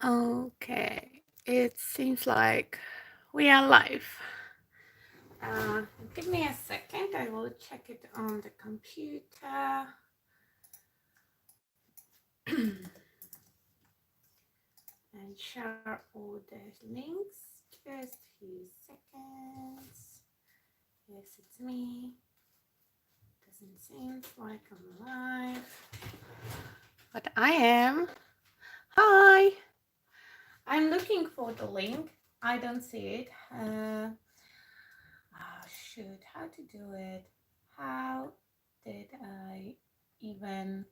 Okay, it seems like we are live. Uh, Give me a second, I will check it on the computer. And share all the links. Just few seconds. Yes, it's me. Doesn't seem like I'm live, but I am. Hi. I'm looking for the link. I don't see it. Shoot, how to do it? How did I even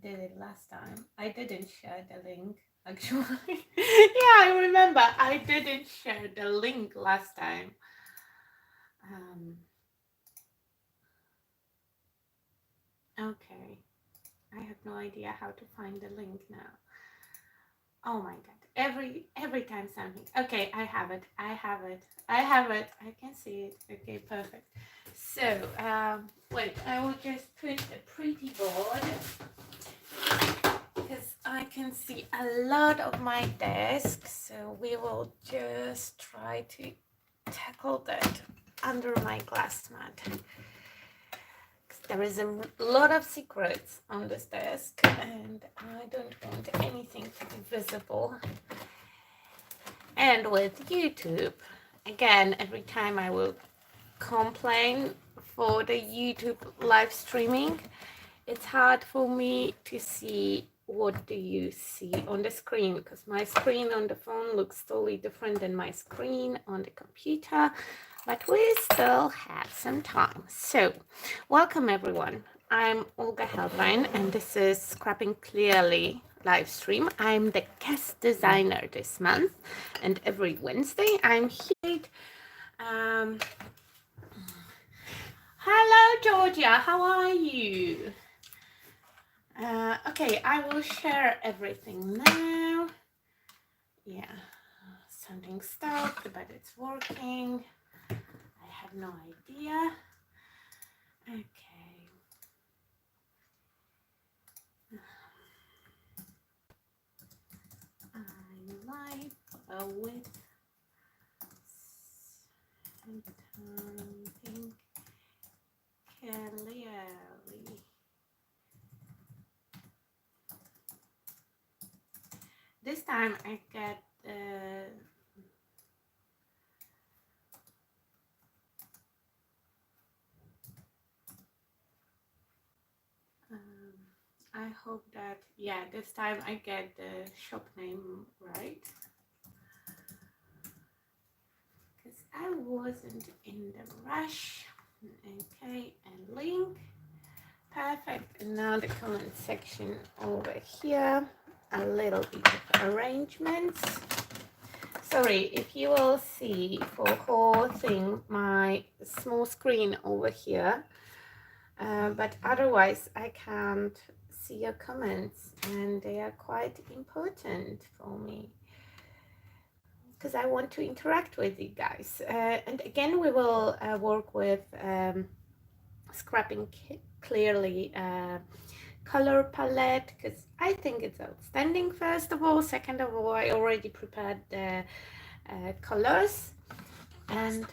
did it last time? I didn't share the link actually. Yeah, I remember I didn't share the link last time. Okay, I have no idea how to find the link now. Oh my god, every time something. Okay, I have it. I can see it. Okay, perfect. So wait, I will just put a pretty board because I can see a lot of my desk, so we will just try to tackle that under my glass mat. There is a lot of secrets on this desk and I don't want anything to be visible. And with YouTube, again, every time I will complain for the YouTube live streaming, it's hard for me to see what do you see on the screen because my screen on the phone looks totally different than my screen on the computer, but we still have some time. So welcome everyone. I'm Olga Helbein and this is Scrapping Clearly live stream. I'm the guest designer this month and every Wednesday I'm here. Hello Georgia, how are you? Okay, I will share everything now. Yeah, something stopped, but it's working. I have no idea. Okay. I'm live with something clearly. This time I get I hope that, yeah, this time I get the shop name right. Because I wasn't in the rush. Okay, and link. Perfect. And now the comment section over here. A little bit of arrangements. Sorry, if you will see for whole thing my small screen over here, but otherwise I can't see your comments and they are quite important for me because I want to interact with you guys. And again, we will work with Scrapping Clearly color palette because I think it's outstanding. First of all, second of all, I already prepared the colors. And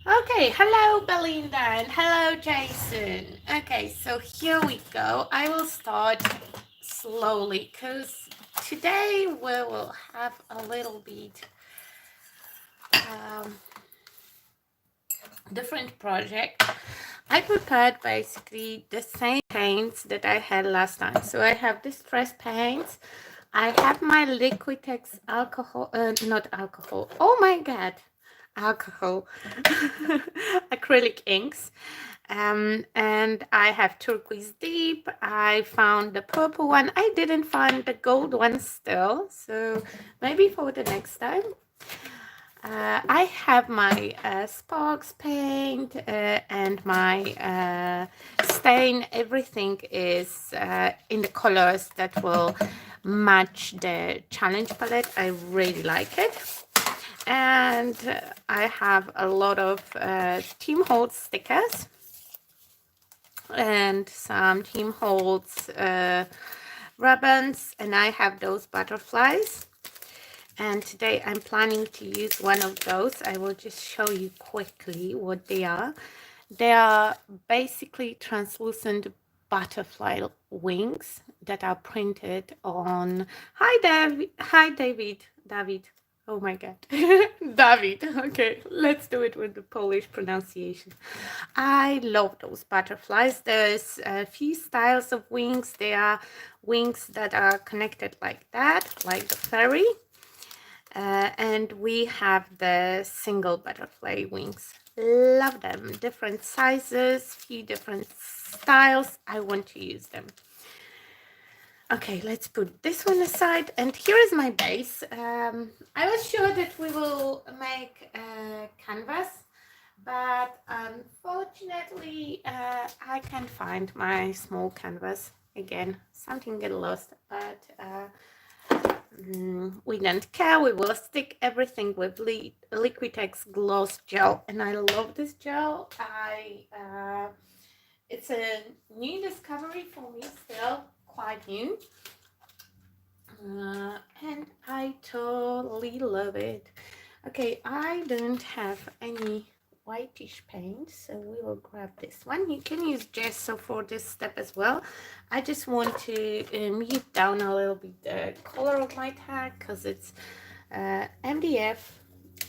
okay, hello Belinda and hello Jason. Okay, so here we go. I will start slowly because today we will have a little bit different project. I prepared basically the same paints that I had last time. So I have distress paints. I have my Liquitex alcohol, not alcohol. Oh my God, alcohol, acrylic inks. And I have turquoise deep. I found the purple one. I didn't find the gold one still. So maybe for the next time. I have my Sparks paint and my stain. Everything is in the colors that will match the challenge palette. I really like it. And I have a lot of Team Hold stickers. and some Tim Holtz ribbons, and I have those butterflies. And today I'm planning to use one of those. I will just show you quickly what they are. They are basically translucent butterfly wings that are printed on. Hi, David. Hi, David. David. Oh my God. David. Okay, let's do it with the Polish pronunciation. I love those butterflies. There's a few styles of wings. They are wings that are connected like that, like the fairy. And we have the single butterfly wings. Love them. Different sizes, few different styles. I want to use them. Okay, let's put this one aside. And here is my base. I was sure that we will make a canvas, but unfortunately, I can't find my small canvas. Again, something get lost, but we don't care. We will stick everything with Liquitex gloss gel, and I love this gel. It's a new discovery for me, still quite new, and I totally love it. Okay, I don't have any whitish paint, so we will grab this one. You can use gesso for this step as well. I just want to mute down a little bit the color of my tag, because it's MDF,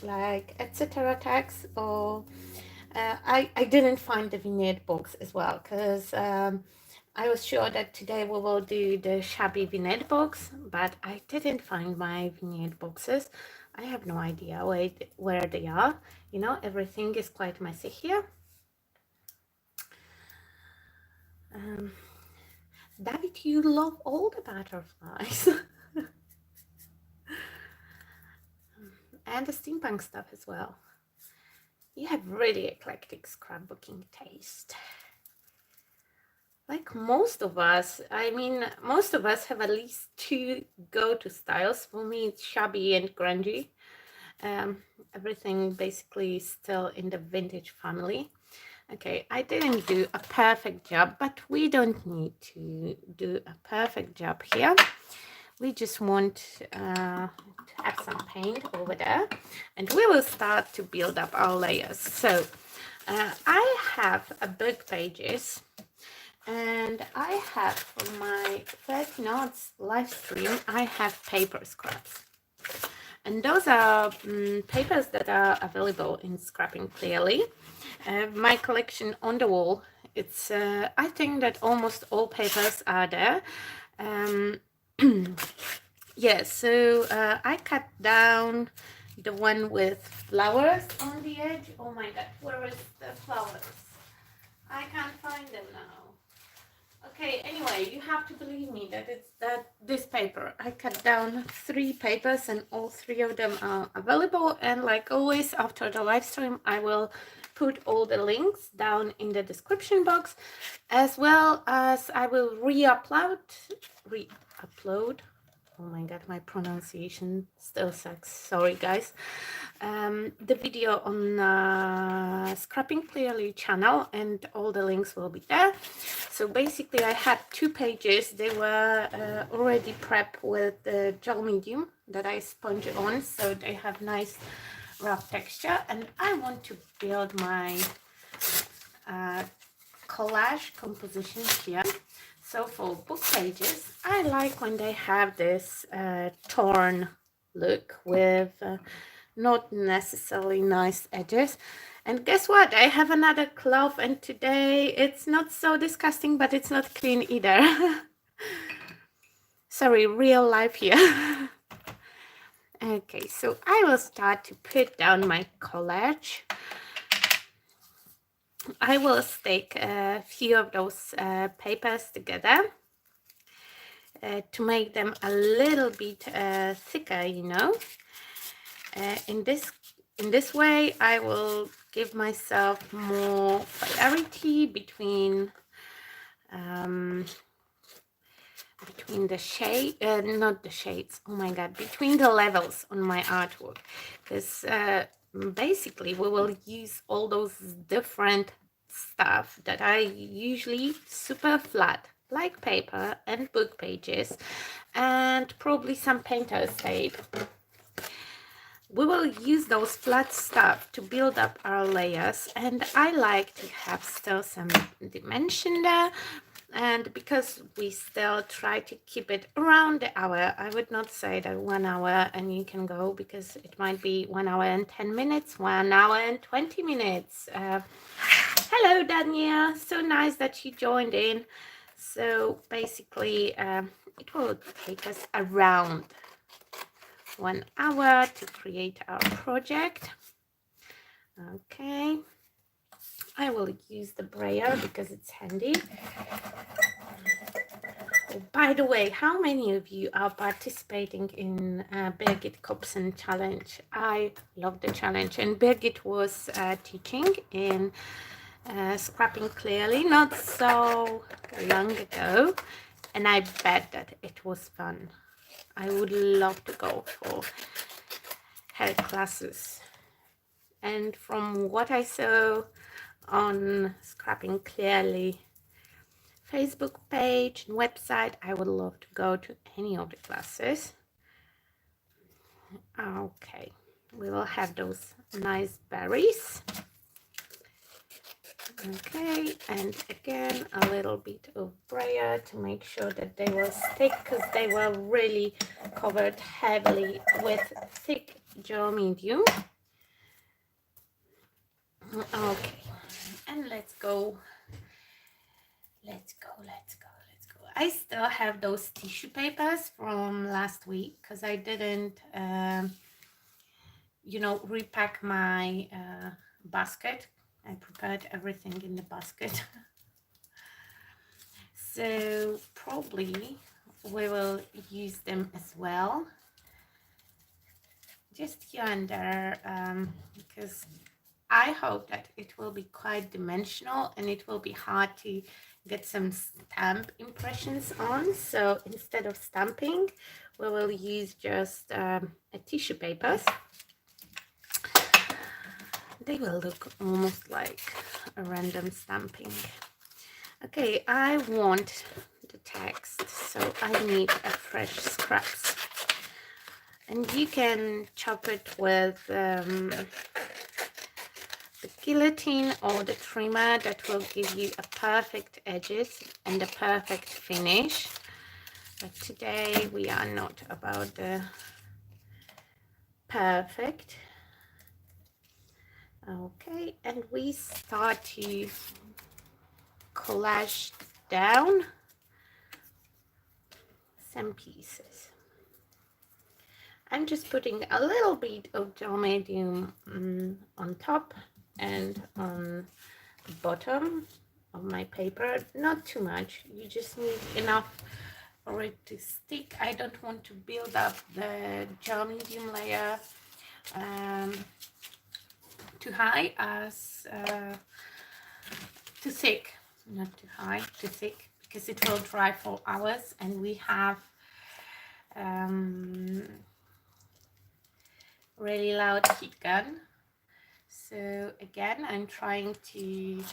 like etc. tags, or I didn't find the vignette box as well, because I was sure that today we will do the shabby vignette box, but I didn't find my vignette boxes. I have no idea where they are. You know, everything is quite messy here. David, you love all the butterflies. And the steampunk stuff as well. You have really eclectic scrapbooking taste. Like most of us, I mean, most of us have at least two go-to styles. For me, it's shabby and grungy. Everything basically still in the vintage family. Okay, I didn't do a perfect job, but we don't need to do a perfect job here. We just want to have some paint over there, and we will start to build up our layers. So I have a book pages, and I have, for my 13 Arts live stream, I have paper scraps. And those are papers that are available in Scrapping Clearly. My collection on the wall, it's I think that almost all papers are there. Yeah, so I cut down the one with flowers on the edge. Oh my God, where is the flowers? I can't find them now. Okay, anyway, you have to believe me that it's this paper. I cut down 3 papers, and all 3 of them are available. And like always, after the live stream, I will put all the links down in the description box, as well as I will re-upload. Oh my God, my pronunciation still sucks. Sorry, guys. The video on Scrapping Clearly channel, and all the links will be there. So basically, I had 2 pages. They were already prepped with the gel medium that I sponge on, so they have nice rough texture. And I want to build my collage composition here. So for book pages, I like when they have this torn look with not necessarily nice edges. And guess what? I have another cloth, and today it's not so disgusting, but it's not clean either. Sorry, real life here. Okay, so I will start to put down my collage. I will stick a few of those papers together to make them a little bit thicker, you know. In this way, I will give myself more variety between the shade, not the shades. Oh my God, between the levels on my artwork, because basically we will use all those different stuff that I usually super flat, like paper and book pages, and probably some painter's tape. We will use those flat stuff to build up our layers, and I like to have still some dimension there. And because we still try to keep it around the hour, I would not say that 1 hour and you can go, because it might be 1 hour and 10 minutes, 1 hour and 20 minutes. Hello, Danielle. So nice that you joined in. So basically, it will take us around 1 hour to create our project. Okay. I will use the brayer because it's handy. Oh, by the way, how many of you are participating in Birgit Kobson challenge? I love the challenge, and Birgit was teaching in Scrapping Clearly not so long ago, and I bet that it was fun. I would love to go for her classes. And from what I saw on Scrapping Clearly Facebook page and website, I would love to go to any of the classes. Okay, we will have those nice berries. Okay, and again a little bit of brayer to make sure that they will stick, because they were really covered heavily with thick gel medium. Okay, and let's go. I still have those tissue papers from last week because I didn't, repack my basket. I prepared everything in the basket. So probably we will use them as well. Just here and there, because I hope that it will be quite dimensional and it will be hard to get some stamp impressions on. So instead of stamping, we will use just a tissue papers. They will look almost like a random stamping. Okay, I want the text, so I need a fresh scraps. And you can chop it with the guillotine or the trimmer. That will give you a perfect edges and a perfect finish. But today we are not about the perfect. Okay, and we start to collage down some pieces. I'm just putting a little bit of gel medium on top and on the bottom of my paper. Not too much, you just need enough for it to stick. I don't want to build up the gel medium layer too high as too thick, not too high, too thick, because it will dry for hours, and we have really loud heat gun. So again, I'm trying to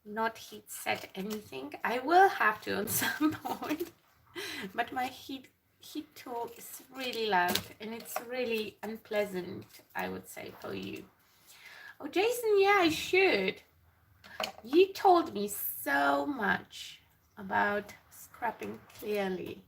not heat set anything. I will have to at some point, but my heat tool is really loud and it's really unpleasant, I would say, for you. Oh, Jason, yeah, I should. You told me so much about Scrapping Clearly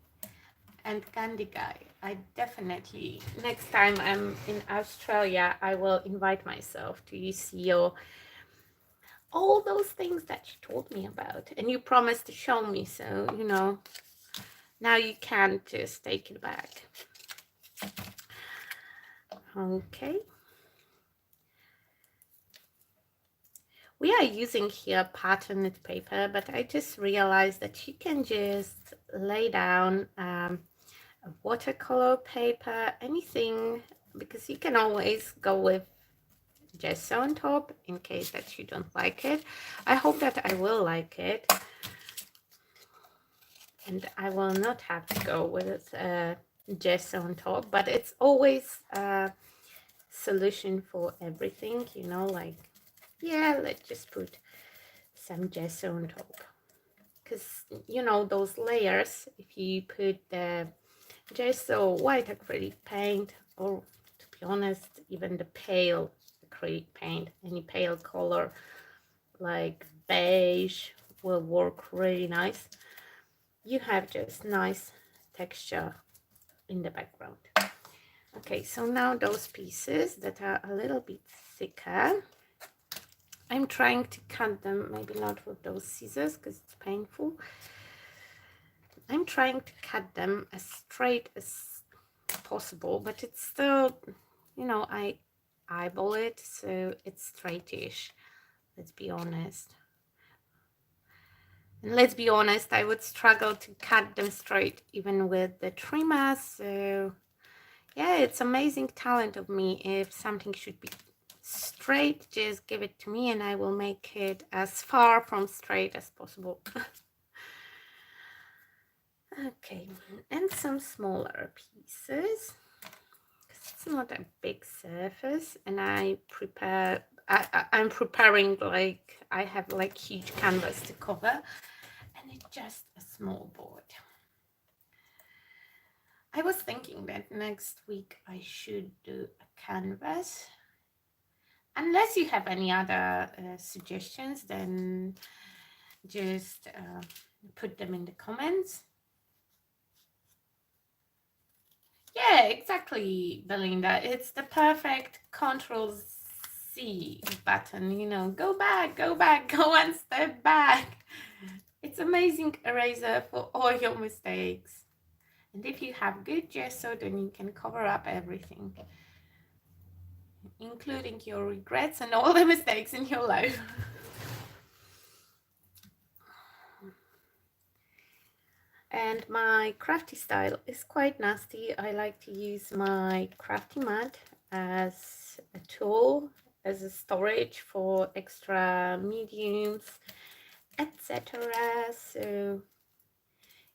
and Candy Guy. I definitely, next time I'm in Australia, I will invite myself to see all those things that you told me about. And you promised to show me, so, now you can't just take it back. Okay. We are using here patterned paper, but I just realized that you can just lay down a watercolor paper, anything, because you can always go with gesso on top in case that you don't like it. I hope that I will like it, and I will not have to go with gesso on top, but it's always a solution for everything, like, yeah, let's just put some gesso on top, because you know those layers, if you put the gesso, white acrylic paint, or to be honest, even the pale acrylic paint, any pale color like beige will work really nice. You have just nice texture in the background. Okay, so now those pieces that are a little bit thicker, I'm trying to cut them, maybe not with those scissors because it's painful. I'm trying to cut them as straight as possible, but it's still, you know, I eyeball it, so it's straightish. Let's be honest. And let's be honest, I would struggle to cut them straight even with the trimmer. So yeah, it's amazing talent of me. If something should be straight, just give it to me and I will make it as far from straight as possible. Okay, and some smaller pieces. It's not a big surface, and I'm preparing, like I have like huge canvas to cover, and it's just a small board. I was thinking that next week I should do a canvas. Unless you have any other suggestions, then just put them in the comments. Yeah, exactly, Belinda. It's the perfect Control-C button, you know. Go back, go one step back. It's amazing eraser for all your mistakes. And if you have good gesso, then you can cover up everything, including your regrets and all the mistakes in your life. And my crafty style is quite nasty. I like to use my crafty mat as a tool, as a storage for extra mediums, etc. So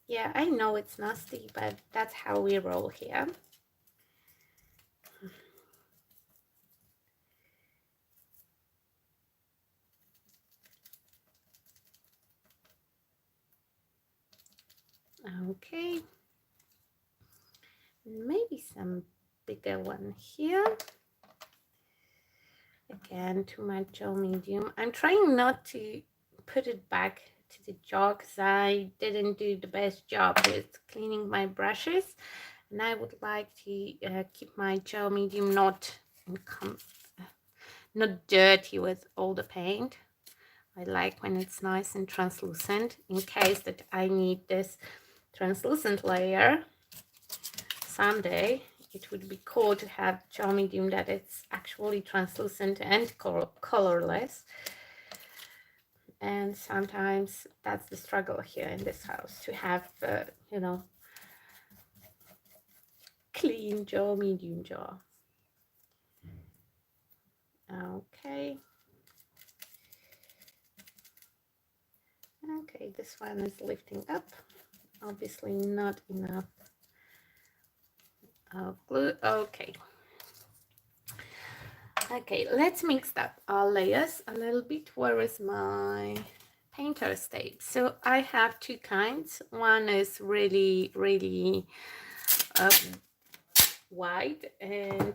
yeah, I know it's nasty, but that's how we roll here. Okay, maybe some bigger one here. Again, to my gel medium. I'm trying not to put it back to the jar because I didn't do the best job with cleaning my brushes, and I would like to keep my gel medium not dirty with all the paint. I like when it's nice and translucent, in case that I need this translucent layer someday. It would be cool to have gel medium that it's actually translucent and colorless. And sometimes that's the struggle here in this house, to have you know, clean gel medium jar. Okay, this one is lifting up, obviously not enough glue. Okay, let's mix up our layers a little bit. Where is my painter's tape? So I have two kinds. One is really white, and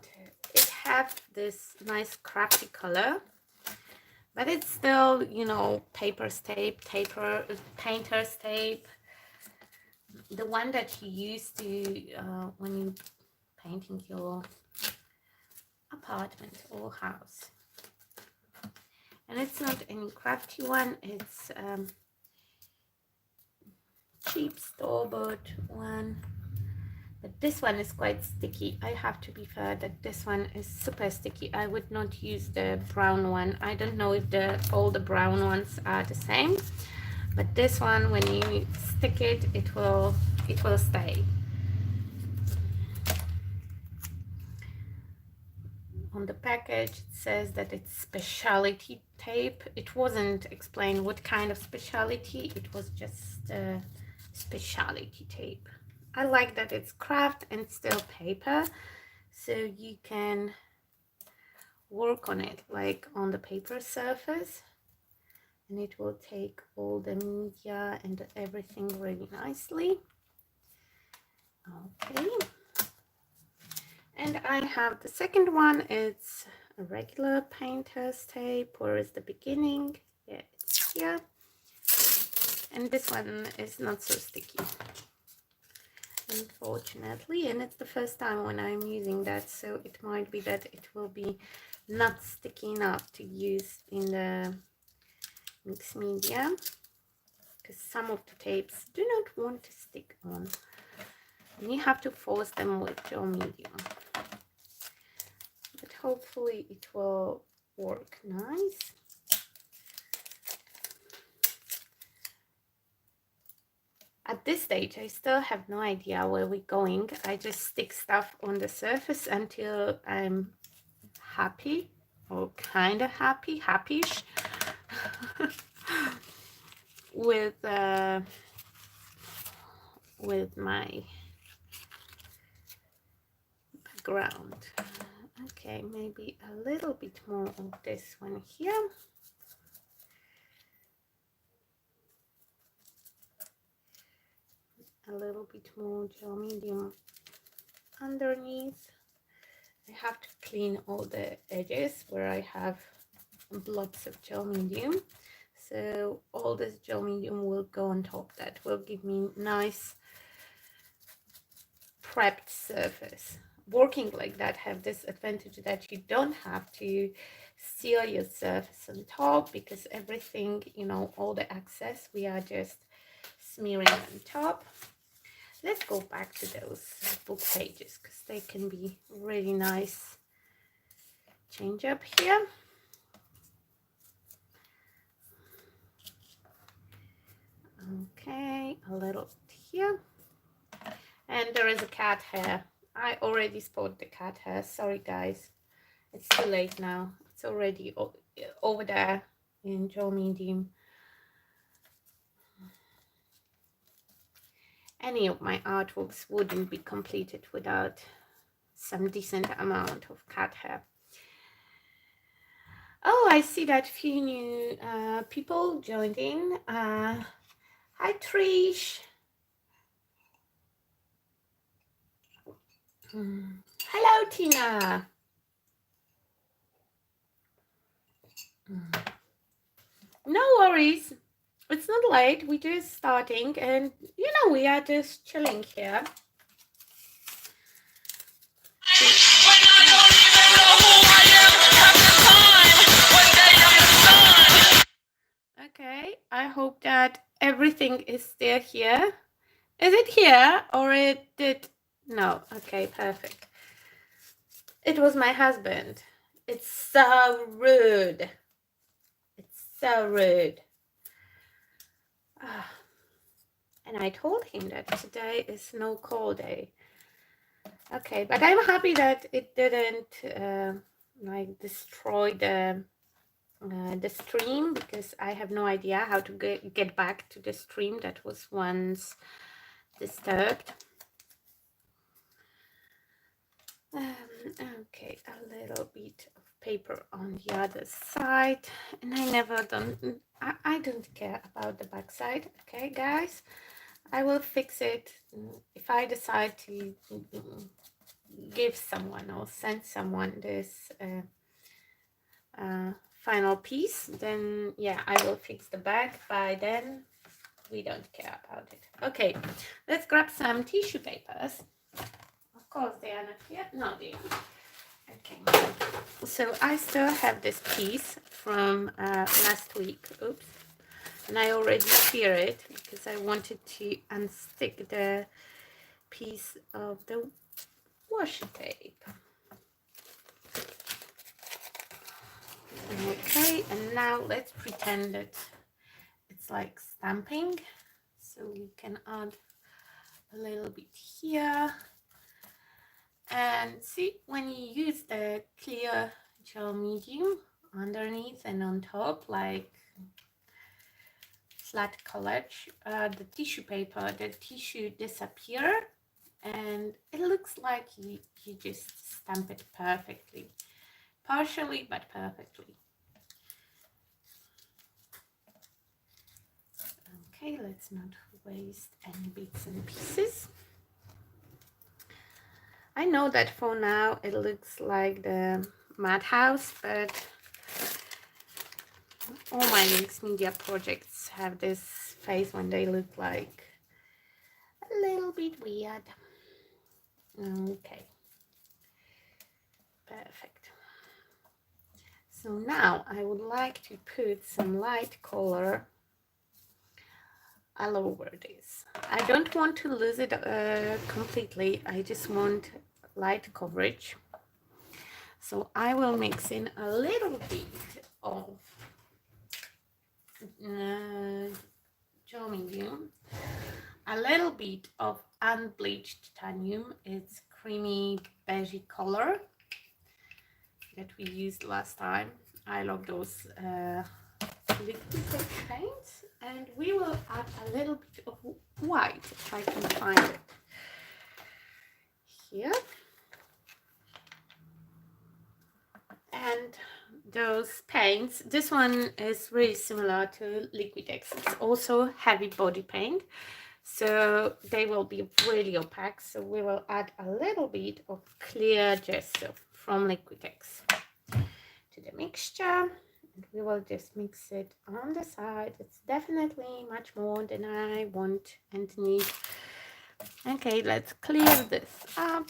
it has this nice crafty color, but it's still, you know, painter's tape, the one that you use to when you painting your apartment or house. And it's not any crafty one, it's cheap store-bought one, but this one is quite sticky. I have to be fair that this one is super sticky. I would not use the brown one. I don't know if all the brown ones are the same, but this one, when you stick it, it will stay. On the package it says that it's specialty tape. It wasn't explained what kind of specialty, it was just specialty tape. I like that it's craft and still paper, so you can work on it like on the paper surface. and it will take all the media and everything really nicely. Okay, and I have the second one. It's a regular painter's tape. Where is the beginning? Yeah, it's here. And this one is not so sticky, unfortunately, and it's the first time when I'm using that, so it might be that it will be not sticky enough to use in the mixed media, because some of the tapes do not want to stick on, and you have to force them with gel medium, but hopefully it will work nice. At this stage, I still have no idea where we're going. I just stick stuff on the surface until I'm happy, or kind of happy-ish with my background. Okay, maybe a little bit more of this one here. A little bit more gel medium underneath. I have to clean all the edges where I have blobs of gel medium. So all this gel medium will go on top. That will give me nice prepped surface. Working like that have this advantage that you don't have to seal your surface on top, because everything, you know, all the excess we are just smearing on top. Let's go back to those book pages, because they can be really nice change up here. Okay, a little here, and there is a cat hair. I already spotted the cat hair. Sorry guys, it's too late now. It's already over there in gel medium. Any of my artworks wouldn't be completed without some decent amount of cat hair. Oh, I see that few new people joined in. Hi Trish. Hello Tina. No worries. It's not late. We're just starting, and you know, we are just chilling here. Okay, I hope that everything is still here. Is it here or it did? No. Okay, perfect. It was my husband. It's so rude. It's so rude. And I told him that today is no call day. Okay, but I'm happy that it didn't like destroy the stream, because I have no idea how to get back to the stream that was once disturbed. Okay, a little bit of paper on the other side, and I don't care about the back side. Okay guys, I will fix it if I decide to give someone or send someone this final piece, then yeah, I will fix the back. By then we don't care about it. Okay, let's grab some tissue papers. Of course they are not here. No, they are. Okay, so I still have this piece from last week. Oops. And I already tear it because I wanted to unstick the piece of the washi tape. Okay, and now let's pretend that it's like stamping. So we can add a little bit here. And see, when you use the clear gel medium underneath and on top, like flat collage, the tissue paper, the tissue disappear, and it looks like you just stamp it perfectly. Partially, but perfectly. Okay, let's not waste any bits and pieces. I know that for now it looks like the Madhouse, but all my mixed media projects have this face when they look like a little bit weird. Okay, perfect. So now I would like to put some light color all over this. I don't want to lose it completely. I just want light coverage. So I will mix in a little bit of Joe Medium, a little bit of unbleached titanium. It's creamy beige color that we used last time. I love those liquid paints, and we will add a little bit of white if I can find it here. And those paints, this one is really similar to Liquitex. It's also heavy body paint, so they will be really opaque. So we will add a little bit of clear gesso from Liquitex to the mixture. And we will just mix it on the side. It's definitely much more than I want and need. Okay, let's clear this up.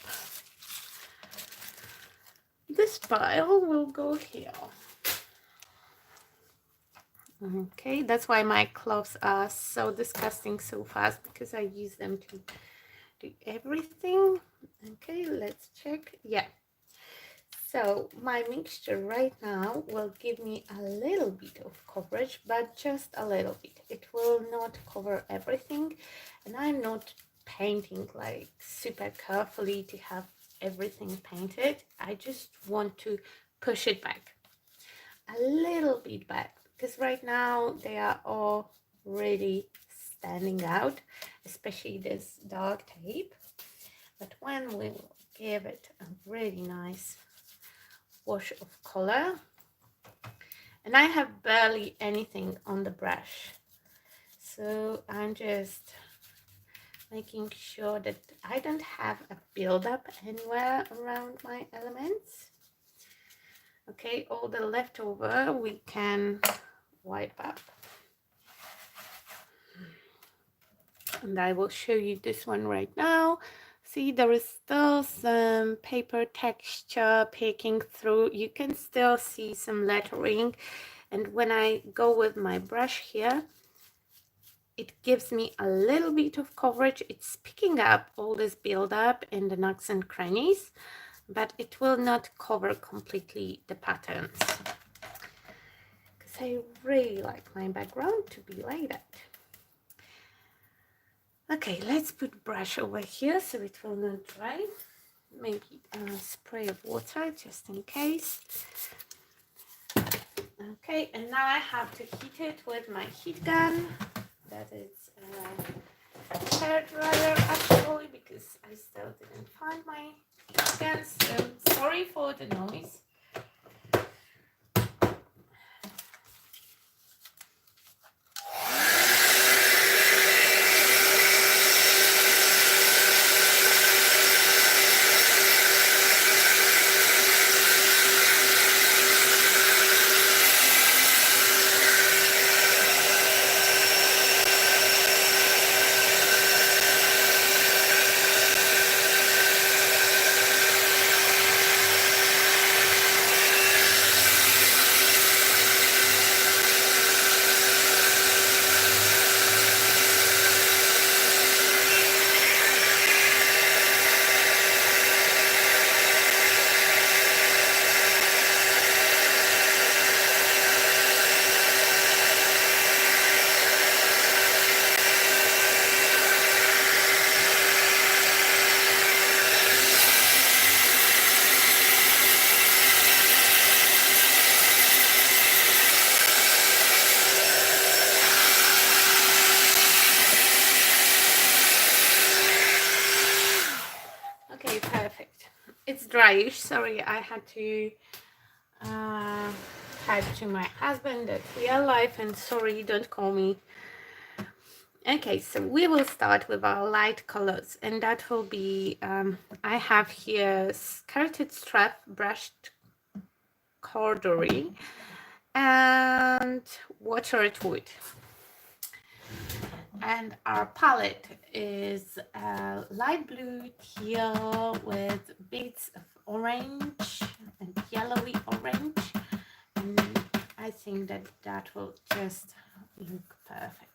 This pile will go here. Okay, that's why my clothes are so disgusting so fast, because I use them to do everything. Okay, let's check. Yeah. So my mixture right now will give me a little bit of coverage, but just a little bit. It will not cover everything, and I'm not painting like super carefully to have everything painted. I just want to push it back a little bit back, because right now they are all really standing out, especially this dark tape. But when we will give it a really nice wash of color, and I have barely anything on the brush, so I'm just making sure that I don't have a buildup anywhere around my elements. Okay, all the leftover we can wipe up. And I will show you this one right now. See, there is still some paper texture peeking through. You can still see some lettering. And when I go with my brush here, it gives me a little bit of coverage. It's picking up all this buildup in the nooks and crannies, but it will not cover completely the patterns, because I really like my background to be like that. Okay, let's put brush over here so it will not dry. Maybe a spray of water just in case. Okay, and now I have to heat it with my heat gun. That is a hair dryer actually, because I still didn't find my heat gun, so sorry for the noise. Okay, perfect. It's dryish. Sorry, I had to type to my husband that we are live, and sorry, don't call me Okay, so we will start with our light colors, and that will be, I have here skirted strap brushed corduroy and watered wood. And our palette is light blue teal with bits of orange and yellowy orange. And I think that that will just look perfect.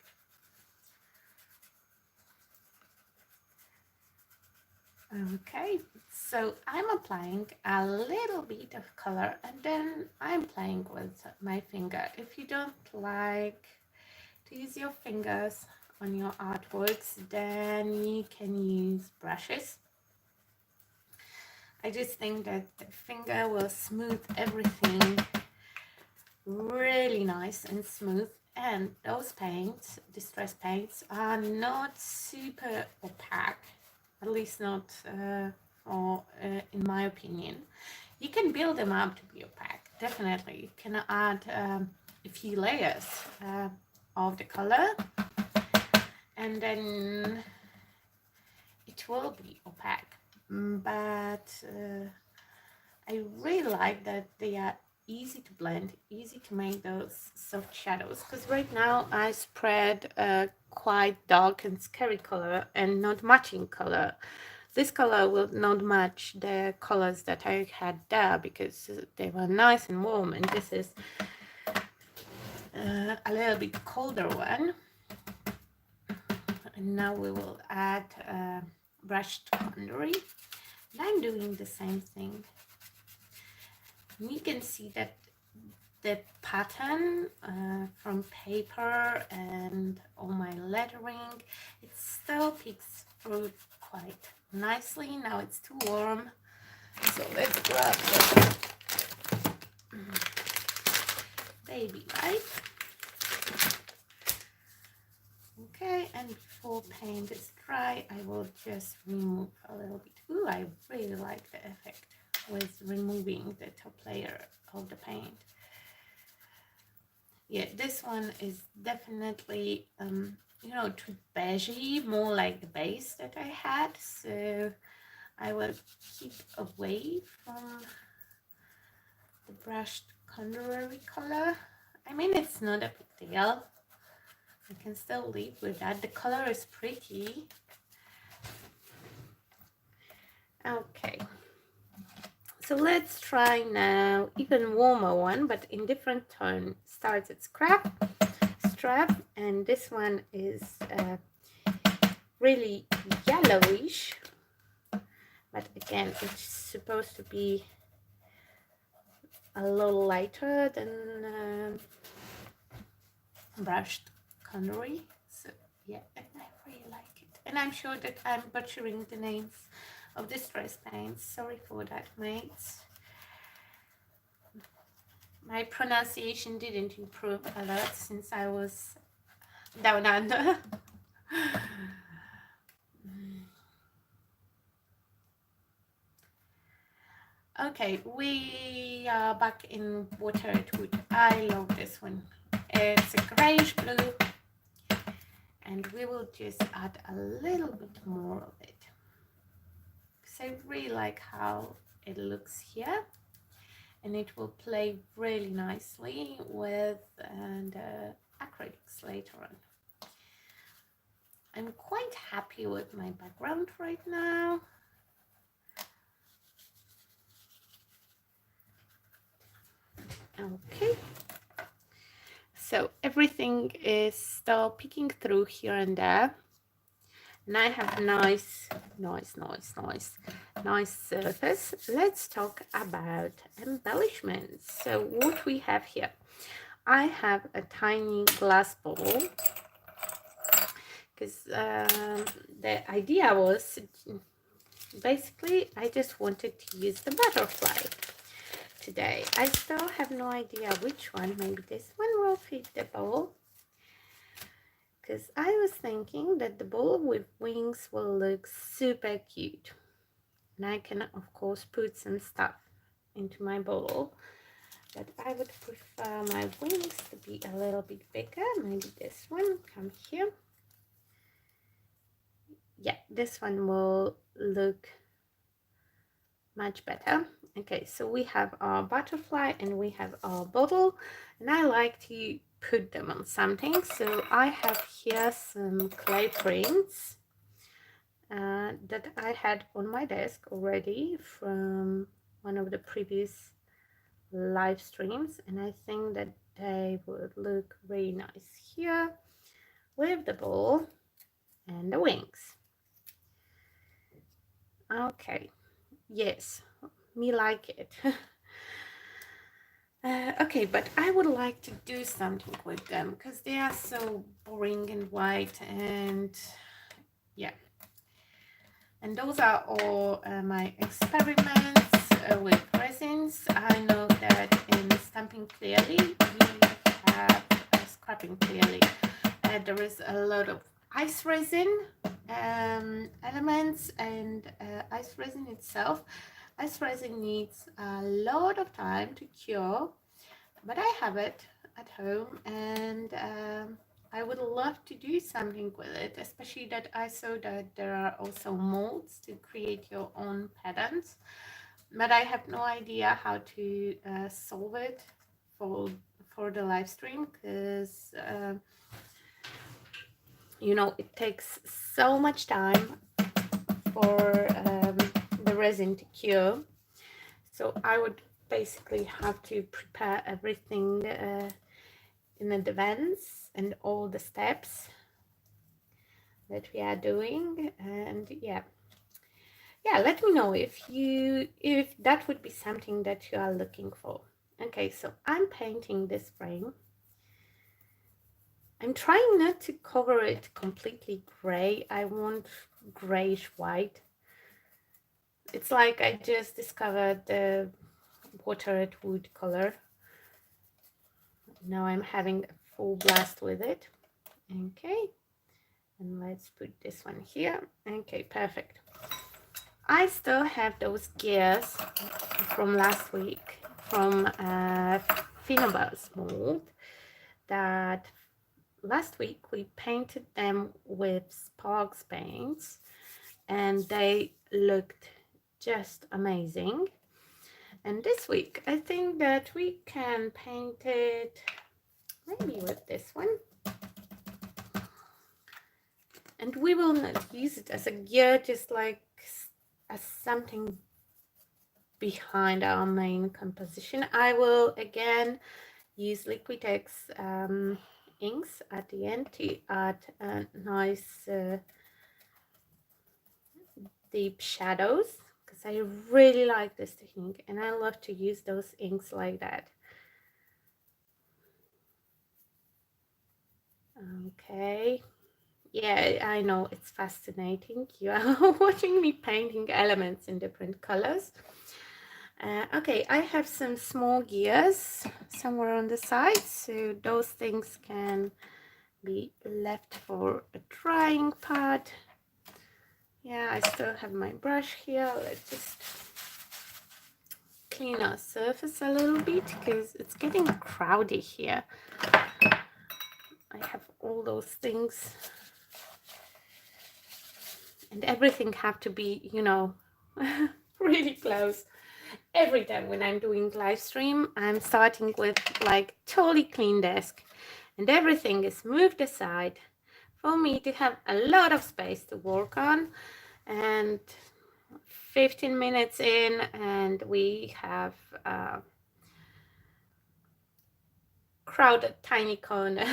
Okay, so I'm applying a little bit of color and then I'm playing with my finger. If you don't like to use your fingers on your artworks, then you can use brushes. I just think that the finger will smooth everything really nice and smooth, and those paints, distress paints, are not super opaque, at least not in my opinion. You can build them up to be opaque, definitely. You can add a few layers of the color and then it will be opaque, but I really like that they are easy to blend, easy to make those soft shadows, because right now I spread a quite dark and scary color and not matching color. This color will not match the colors that I had there because they were nice and warm, and this is a little bit colder one. And now we will add brushed corduroy, and I'm doing the same thing. And you can see that the pattern from paper and all my lettering, it still peeks through quite nicely. Now it's too warm, so let's grab the baby light. Okay, and before paint is dry, I will just remove a little bit. Ooh, I really like the effect with removing the top layer of the paint. Yeah, this one is definitely you know, too beigey, more like the base that I had, so I will keep away from the brushed corduroy color. I mean, it's not a big deal, I can still live with that. The color is pretty. Okay, so let's try now even warmer one, but in different tone. Starts at strap, and this one is really yellowish, but again it's supposed to be a little lighter than brushed corduroy. So yeah, and I really like it, and I'm sure that I'm butchering the names of distress paints. Sorry for that, mates. My pronunciation didn't improve a lot since I was down under. Okay, we are back in watered wood. I love this one. It's a grayish blue, and we will just add a little bit more of it because I really like how it looks here, and it will play really nicely with the acrylics later on. I'm quite happy with my background right now. Okay, so everything is still peeking through here and there, and I have nice surface. Let's talk about embellishments. So what we have here, I have a tiny glass bottle because the idea was basically I just wanted to use the butterfly today. I still have no idea which one. Maybe this one will fit the bowl, because I was thinking that the bowl with wings will look super cute, and I can of course put some stuff into my bowl, but I would prefer my wings to be a little bit bigger. Maybe this one, come here. this one will look much better. Okay, so we have our butterfly and we have our bottle, and I like to put them on something. So I have here some clay prints that I had on my desk already from one of the previous live streams, and I think that they would look very nice here with the ball and the wings. Okay, yes, me like it. Okay, but I would like to do something with them because they are so boring and white, and yeah. And those are all my experiments with resins. I know that in Stamping Clearly, we have Scrapping Clearly. There is a lot of ice resin elements, and ice resin itself. Ice resin needs a lot of time to cure, but I have it at home, and I would love to do something with it, especially that I saw that there are also molds to create your own patterns, but I have no idea how to solve it for the live stream, because you know, it takes so much time for the resin to cure. So I would basically have to prepare everything in advance and all the steps that we are doing. And yeah, let me know if that would be something that you are looking for. Okay, so I'm painting this frame. I'm trying not to cover it completely gray. I want grayish white. It's like I just discovered the watered wood color. Now I'm having a full blast with it. Okay, and let's put this one here. Okay, perfect. I still have those gears from last week from Finnabal's mold that last week we painted them with Sparks paints, and they looked just amazing. And this week I think that we can paint it maybe with this one, and we will not use it as a gear, just like as something behind our main composition. I will again use Liquitex inks at the end to add a nice deep shadows, because I really like this technique and I love to use those inks like that. Okay, yeah, I know it's fascinating. You are watching me painting elements in different colors. Okay, I have some small gears somewhere on the side, so those things can be left for a drying pad. Yeah, I still have my brush here. Let's just clean our surface a little bit because it's getting crowded here. I have all those things, and everything have to be, you know, really close. Every time when I'm doing live stream, I'm starting with like totally clean desk, and everything is moved aside for me to have a lot of space to work on. And 15 minutes in and we have a crowded tiny corner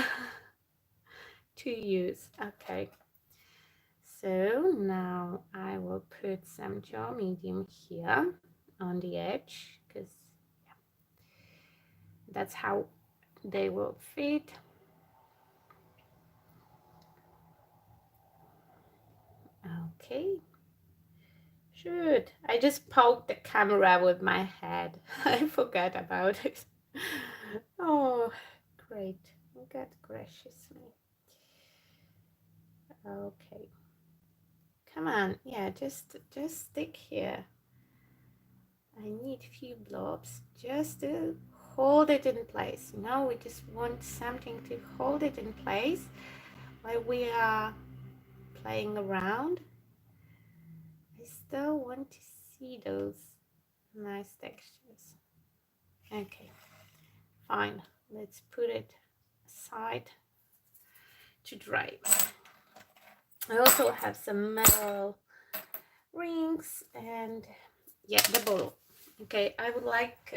to use. Okay, so now I will put some gel medium here on the edge, because yeah, that's how they will fit. Okay, shoot, I just poked the camera with my head. I forgot about it. Oh, great. God gracious me. Okay, come on, yeah, just stick here. I need a few blobs just to hold it in place. You know, we just want something to hold it in place while we are playing around. still want to see those nice textures. Okay, fine. Let's put it aside to dry. I also have some metal rings and yeah, the bowl. Okay, I would like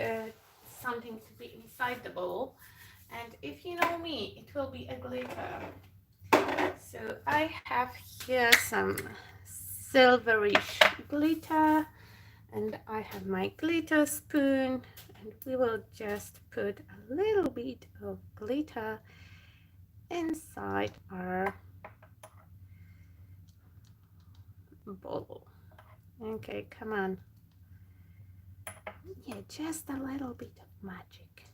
something to be inside the bowl, and if you know me, it will be a glitter. So I have here some silverish glitter, and I have my glitter spoon, and we will just put a little bit of glitter inside our bowl. Okay, come on. Yeah, just a little bit of magic.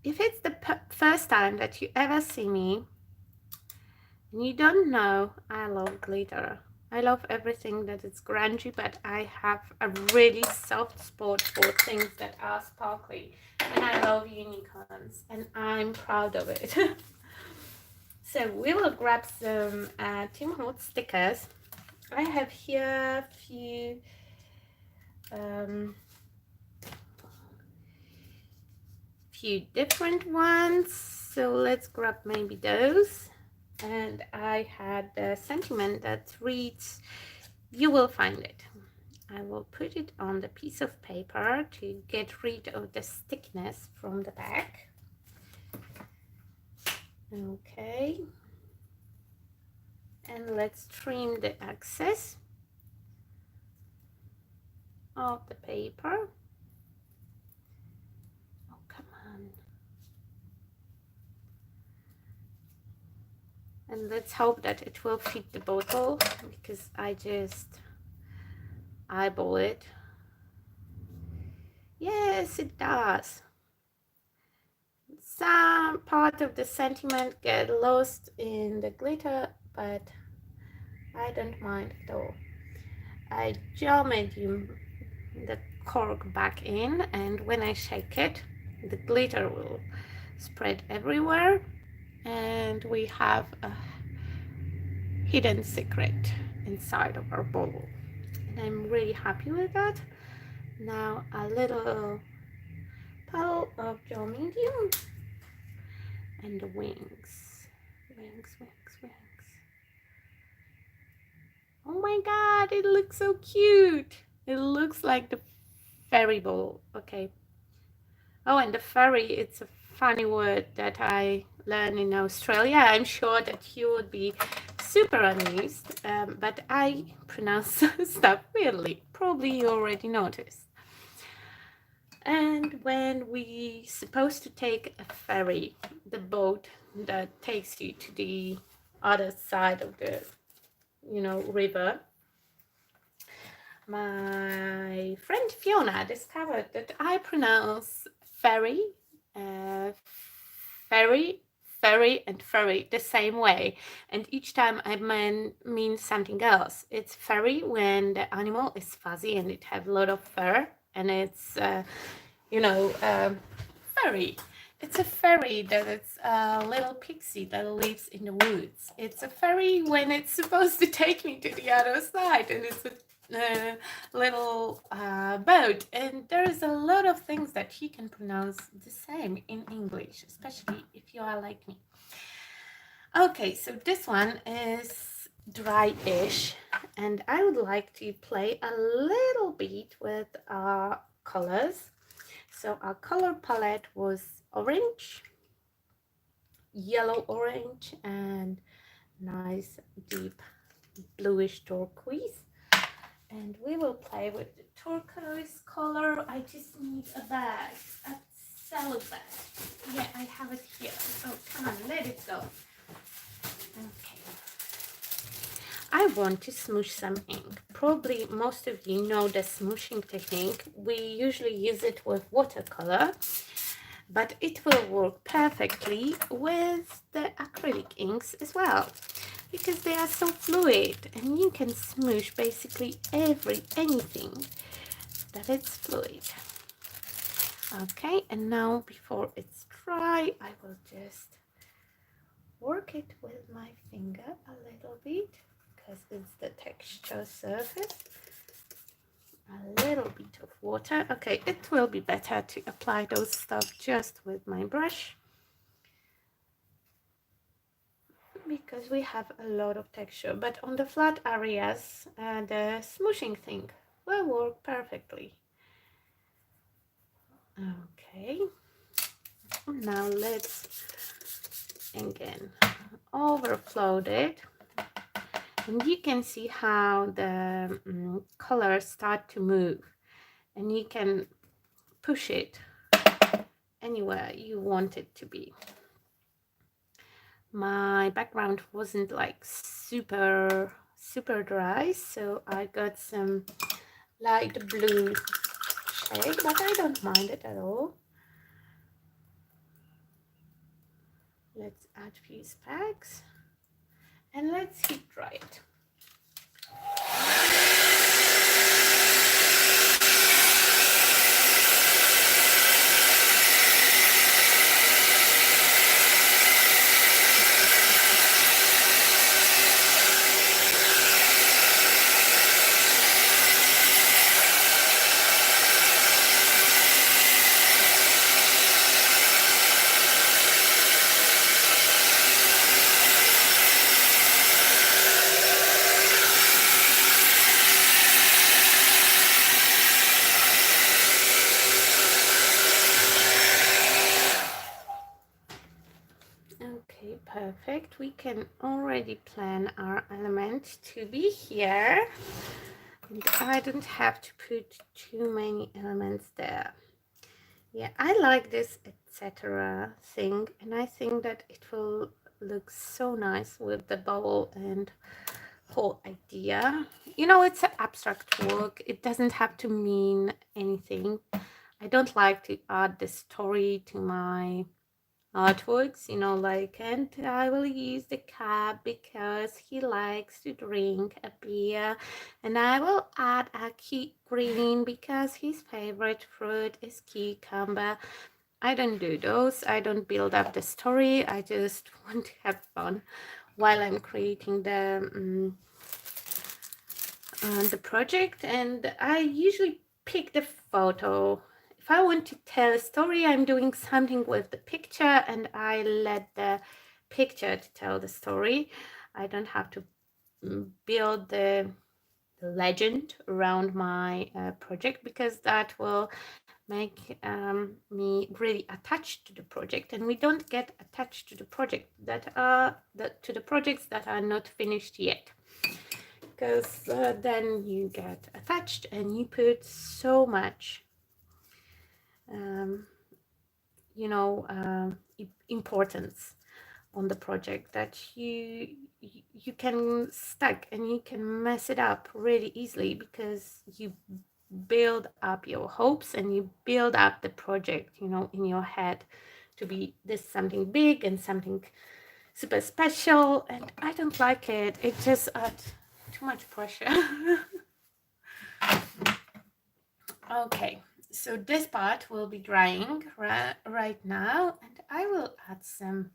If it's the first time that you ever see me and you don't know, I love glitter. I love everything that is grungy, but I have a really soft spot for things that are sparkly, and I love unicorns, and I'm proud of it. So we will grab some Tim Holtz stickers. I have here a few different ones, so let's grab maybe those. And I had a sentiment that reads, "You will find it." I will put it on the piece of paper to get rid of the stickiness from the back. Okay, and let's trim the excess of the paper. Oh, come on. And let's hope that it will fit the bottle, because I just eyeball it. Yes, it does. Some part of the sentiment get lost in the glitter, but I don't mind at all. I jammed the cork back in, and when I shake it, the glitter will spread everywhere, and we have a hidden secret inside of our bowl. And I'm really happy with that. Now a little puddle of gel medium and the wings. Oh my god, it looks so cute. It looks like the fairy bowl. Okay. Oh, and the fairy, it's a funny word that I learned in Australia. I'm sure that you would be super amused, but I pronounce stuff weirdly. Probably you already noticed. And when we supposed to take a ferry, the boat that takes you to the other side of the, river, my friend Fiona discovered that I pronounce ferry, ferry, ferry, and furry the same way, and each time I mean something else. It's furry when the animal is fuzzy and it have a lot of fur, and it's furry. It's a fairy that it's a little pixie that lives in the woods. It's a fairy when it's supposed to take me to the other side, and it's a little boat. And there is a lot of things that he can pronounce the same in English, especially if you are like me. Okay, so this one is dry-ish, and I would like to play a little bit with colors. So our color palette was orange, yellow orange, and nice deep bluish turquoise. And we will play with the turquoise color. I just need a bag, a cello bag. Yeah, I have it here. Oh, come on, let it go. Okay. I want to smoosh some ink. Probably most of you know the smooshing technique. We usually use it with watercolor, but it will work perfectly with the acrylic inks as well, because they are so fluid, and you can smoosh basically anything that it's fluid. Okay, and now before it's dry, I will just work it with my finger a little bit, because it's the texture surface. A little bit of water. Okay, it will be better to apply those stuff just with my brush, because we have a lot of texture, but on the flat areas the smooshing thing will work perfectly. Okay, now let's again overflow it, and you can see how the colors start to move, and you can push it anywhere you want it to be. My background wasn't like super dry, so I got some light blue shade, but I don't mind it at all. Let's add a few specks and let's heat dry it. Okay, perfect. We can already plan our element to be here. And I don't have to put too many elements there. Yeah, I like this etc. thing, and I think that it will look so nice with the bowl and whole idea. You know, it's an abstract work. It doesn't have to mean anything. I don't like to add the story to my artworks, you know, like, and I will use the cat because he likes to drink a beer, and I will add a cute green because his favorite fruit is cucumber. I don't do those. I don't build up the story. I just want to have fun while I'm creating the project, and I usually pick the photo. If I want to tell a story, I'm doing something with the picture, and I let the picture to tell the story. I don't have to build the legend around my project, because that will make me really attached to the project, and we don't get attached to the project to the projects that are not finished yet, because then you get attached and you put so much you know, importance on the project that you can stuck and you can mess it up really easily, because you build up your hopes and you build up the project, you know, in your head to be this something big and something super special, and I don't like it. It just adds too much pressure. Okay, so this part will be drying right now, and I will add some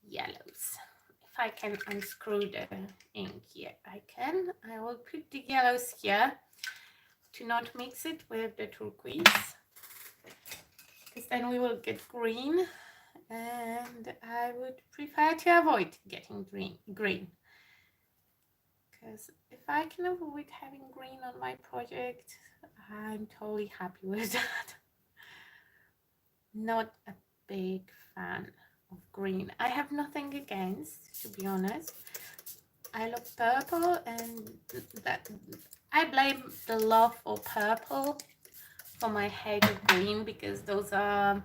yellows. If I can unscrew the ink here, I can. I will put the yellows here to not mix it with the turquoise, because then we will get green, and I would prefer to avoid getting green. Because if I can avoid having green on my project, I'm totally happy with that. Not a big fan of green. I have nothing against, to be honest. I love purple, and that I blame the love for purple for my hate of green, because those are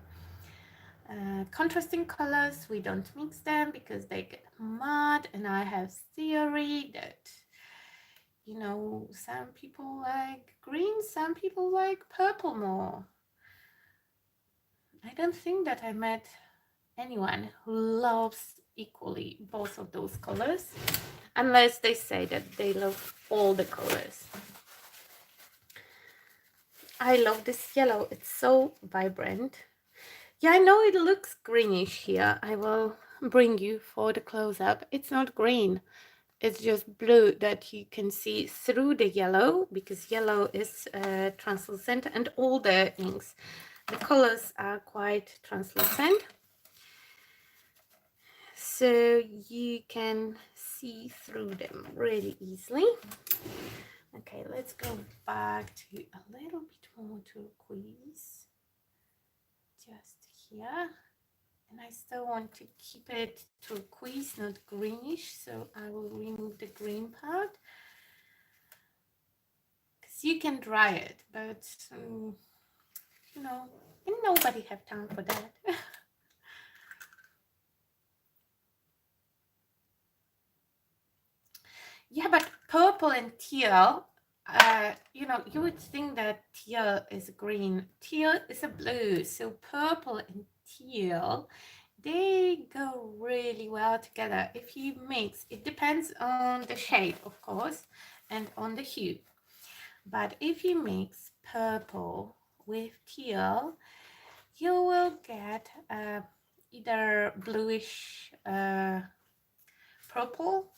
contrasting colors. We don't mix them because they get mud, and I have theory that, you know, some people like green, some people like purple more. I don't think that I met anyone who loves equally both of those colors, unless they say that they love all the colors. I love this yellow. It's so vibrant. Yeah, I know it looks greenish here. I will bring you for the close-up. It's not green. it's just blue that you can see through the yellow, because yellow is translucent, and all the inks, the colors are quite translucent, so you can see through them really easily. Okay, let's go back to a little bit more turquoise just here. And I still want to keep it turquoise, not greenish, so I will remove the green part. Because you can dry it, but you know, and nobody have time for that. Yeah, but purple and teal, you know, you would think that teal is green. Teal is a blue, so purple and teal, they go really well together. If you mix, it depends on the shade, of course, and on the hue. But if you mix purple with teal, you will get either bluish purple,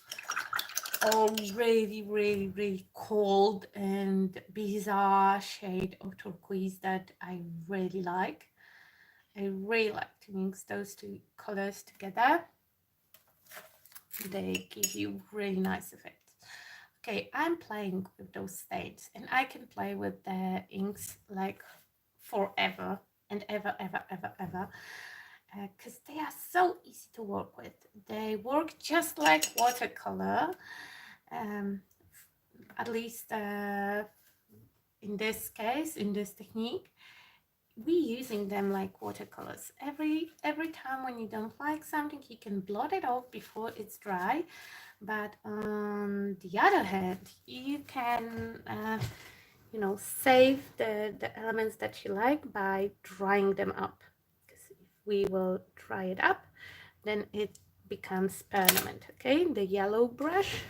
or really, really, really cold and bizarre shade of turquoise that I really like. I really like to mix those two colors together. They give you really nice effects. Okay, I'm playing with those stains, and I can play with the inks like forever and ever, ever, ever, ever, because they are so easy to work with. They work just like watercolor. At least in this case, in this technique, we using them like watercolors. Every time when you don't like something, you can blot it off before it's dry. But on the other hand, you can you know, save the elements that you like by drying them up, because if we will dry it up, then it becomes permanent. Okay, the yellow brush.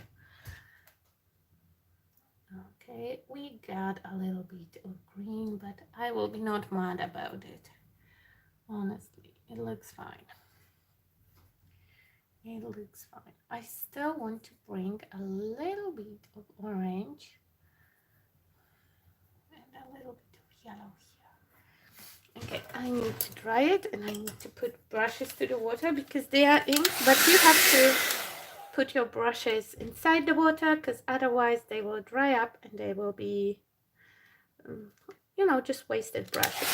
Okay, we got a little bit of green, but I will be not mad about it. Honestly, it looks fine. It looks fine. I still want to bring a little bit of orange and a little bit of yellow here. Okay, I need to dry it, and I need to put brushes to the water because they are inks, but you have to put your brushes inside the water, because otherwise they will dry up and they will be you know, just wasted brushes.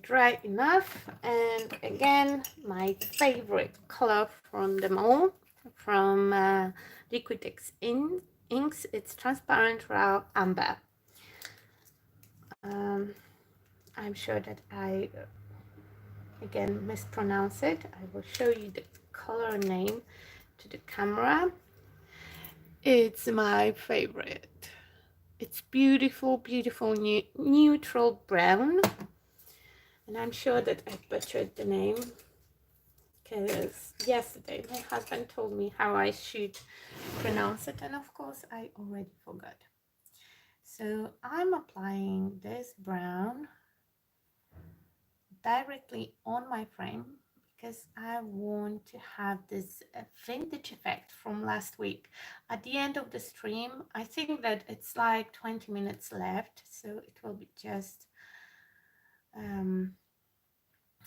Dry enough. And again, my favorite color from them all, from Liquitex inks, it's transparent raw amber. I'm sure that I again mispronounce it. I will show you the color name to the camera. It's my favorite. It's beautiful, beautiful neutral brown. And I'm sure that I butchered the name, because yesterday my husband told me how I should pronounce it, and of course I already forgot. So I'm applying this brown directly on my frame because I want to have this vintage effect from last week. At the end of the stream, I think that it's like 20 minutes left, so it will be just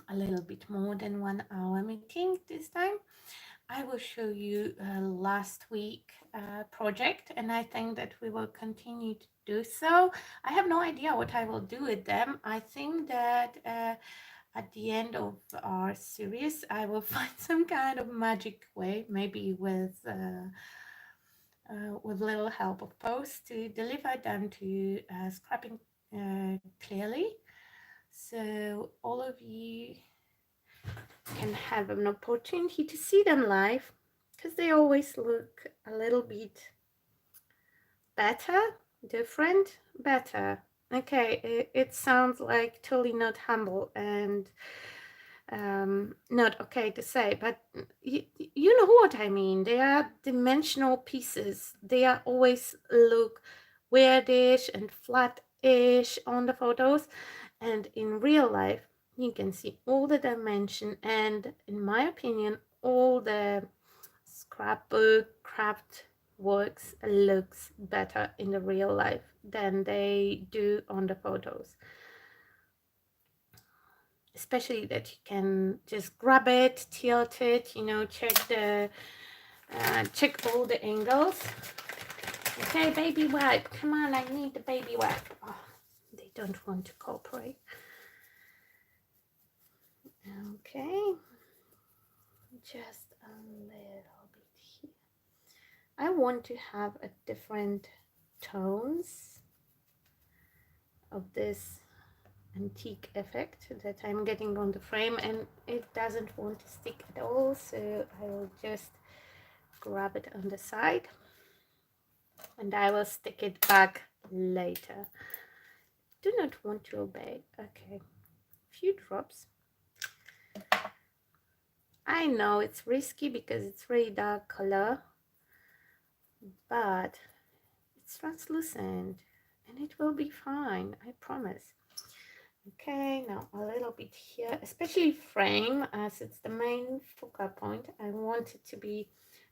a little bit more than 1 hour meeting this time. I will show you last week project, and I think that we will continue to do so. I have no idea what I will do with them. I think that at the end of our series, I will find some kind of magic way, maybe with little help of posts, to deliver them to you scrapping clearly. So all of you can have an opportunity to see them live, because they always look a little bit better, different, better. Okay, it sounds like totally not humble and not okay to say, but you know what I mean. They are dimensional pieces. They are always look weirdish and flat-ish on the photos, and in real life you can see all the dimension, and in my opinion all the scrapbook craft works looks better in the real life than they do on the photos, especially that you can just grab it, tilt it, you know, check all the angles. Okay, baby wipe, come on, I need the baby wipe. Oh, they don't want to cooperate. Okay, just a little bit here. I want to have a different tones of this antique effect that I'm getting on the frame, and it doesn't want to stick at all, so I will just grab it on the side and I will stick it back later. Do not want to obey. Okay, few drops. I know it's risky because it's really dark color, but it's translucent and it will be fine, I promise. Okay, now a little bit here, especially frame, as it's the main focal point. I want it to be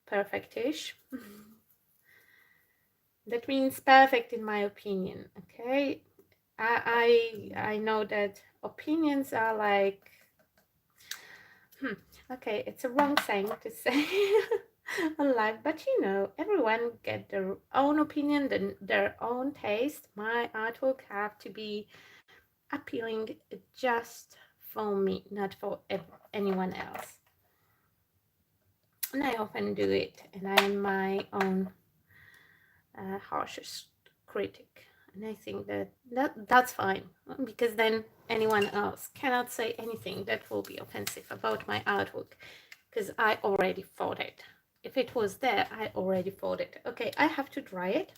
perfectish. That means perfect in my opinion. Okay, I know that opinions are like okay, it's a wrong thing to say on live, but you know, everyone get their own opinion, their own taste. My artwork have to be appealing just for me, not for anyone else. And I often do it, and I am my own harshest critic. And I think that's fine, because then anyone else cannot say anything that will be offensive about my artwork, because I already thought it. If it was there, I already thought it. Okay, I have to dry it.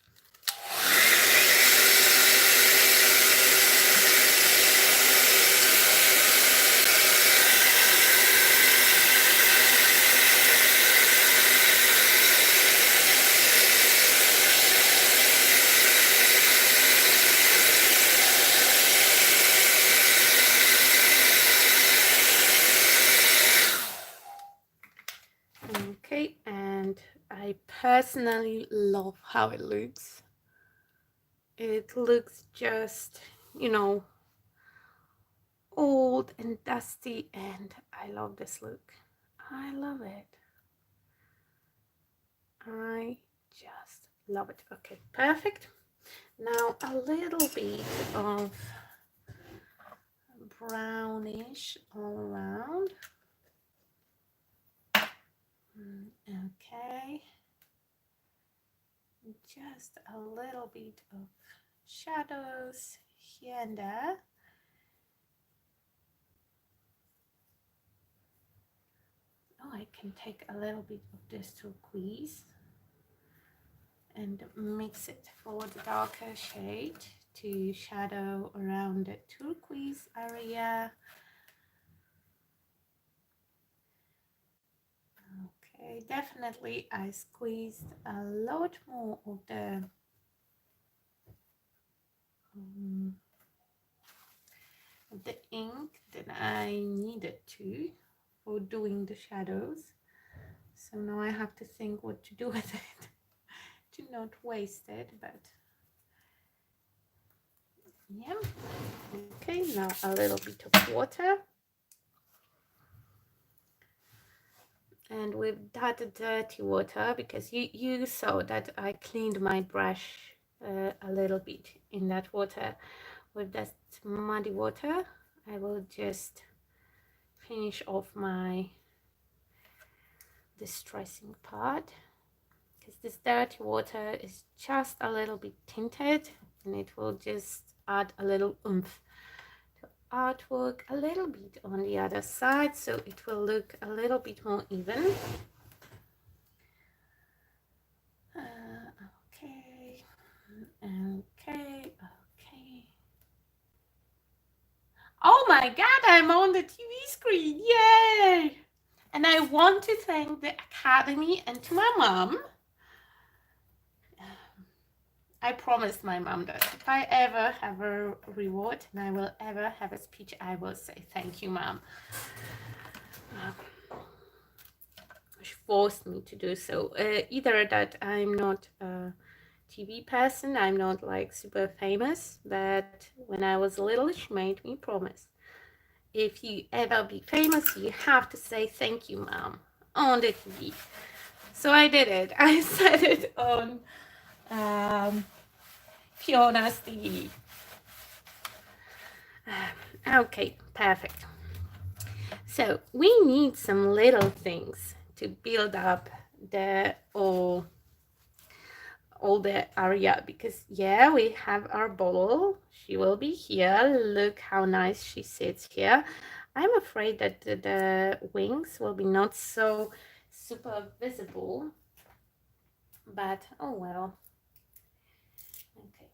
Okay, and I personally love how it looks. It looks just, you know, old and dusty, and I love this look. I love it. I just love it. Okay, perfect. Now a little bit of brownish all around. Okay, just a little bit of shadows here and there. Oh, I can take a little bit of this turquoise and mix it for the darker shade to shadow around the turquoise area. Okay, definitely I squeezed a lot more of the ink than I needed to for doing the shadows. So now I have to think what to do with it to not waste it, but yeah. Okay, now a little bit of water. And with that dirty water, because you saw that I cleaned my brush a little bit in that water, with that muddy water, I will just finish off my distressing part, because this dirty water is just a little bit tinted and it will just add a little oomph to artwork, a little bit on the other side, so it will look a little bit more even. my God, I'm on the TV screen. Yay! And I want to thank the Academy and to my mom. I promised my mom that if I ever have a reward and I will ever have a speech, I will say thank you, mom. She forced me to do so. Either that I'm not a TV person, I'm not like super famous, but when I was little, she made me promise. If you ever be famous, you have to say thank you, mom, on the TV. So I did it. I said it on Fiona's TV. Okay, perfect. So we need some little things to build up the all the area, because yeah, we have our bottle. She will be here. Look how nice she sits here. I'm afraid that the wings will be not so super visible, but oh well. Okay.